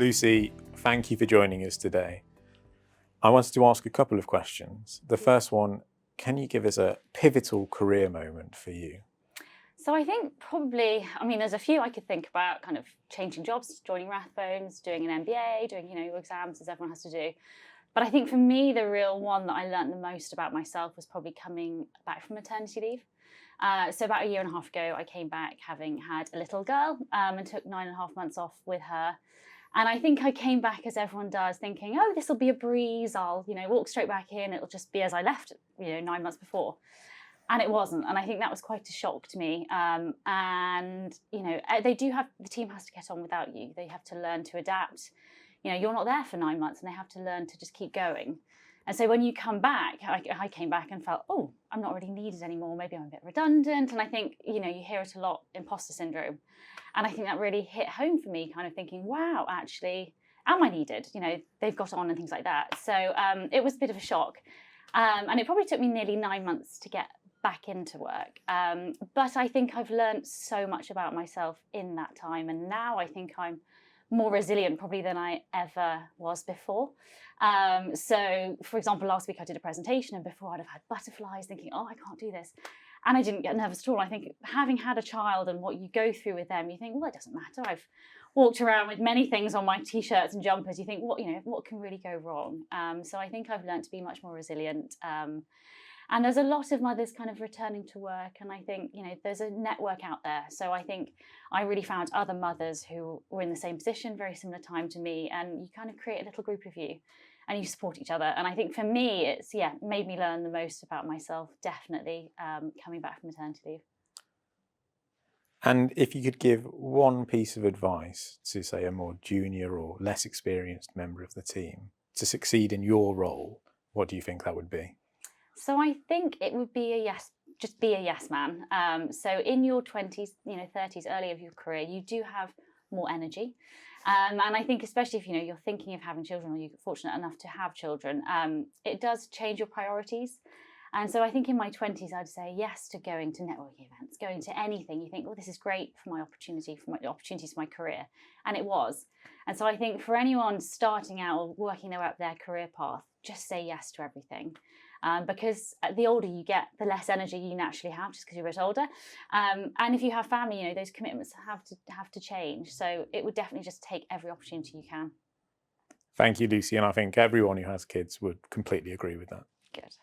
Lucy, thank you for joining us today. I wanted to ask a couple of questions. The first one, can you give us a pivotal career moment for you? So I think probably, there's a few I could think about, kind of changing jobs, joining Rathbones, doing an MBA, doing, your exams as everyone has to do. But I think for me, the real one that I learned the most about myself was probably coming back from maternity leave. So about 1.5 years ago, I came back having had a little girl and took 9.5 months off with her. And I think I came back, as everyone does, thinking, oh, this will be a breeze. I'll, walk straight back in. It'll just be as I left, 9 months before. And it wasn't. And I think that was quite a shock to me. They do have, the team has to get on without you. They have to learn to adapt. You're not there for 9 months and they have to learn to just keep going. And so when you come back, I came back and felt, oh, I'm not really needed anymore. Maybe I'm a bit redundant. And I think, you hear it a lot, imposter syndrome. And I think that really hit home for me, kind of thinking, wow, actually, am I needed? They've got on and things like that. So it was a bit of a shock. And it probably took me nearly 9 months to get back into work. But I think I've learned so much about myself in that time. And now I think I'm more resilient probably than I ever was before. So, for example, last week I did a presentation and before I'd have had butterflies thinking, oh, I can't do this. And I didn't get nervous at all. I think having had a child and what you go through with them, you think, well, it doesn't matter. I've walked around with many things on my T-shirts and jumpers. You think, what can really go wrong? So I think I've learned to be much more resilient. And there's a lot of mothers kind of returning to work. And I think, there's a network out there. So I think I really found other mothers who were in the same position, very similar time to me. And you kind of create a little group of you and you support each other. And I think for me, it's, made me learn the most about myself, definitely, coming back from maternity leave. And if you could give one piece of advice to, say, a more junior or less experienced member of the team to succeed in your role, what do you think that would be? So I think it would be a yes, just be a yes man. So in your 20s, 30s, early of your career, you do have more energy. And I think especially if, you're thinking of having children or you're fortunate enough to have children, it does change your priorities. And so I think in my 20s, I'd say yes to going to networking events, going to anything. You think, oh, this is great for my opportunities for my career. And it was. And so I think for anyone starting out or working their way up their career path, just say yes to everything. Because the older you get, the less energy you naturally have just because you're a bit older. And if you have family, those commitments have to change. So it would definitely just take every opportunity you can. Thank you, Lucy. And I think everyone who has kids would completely agree with that. Good.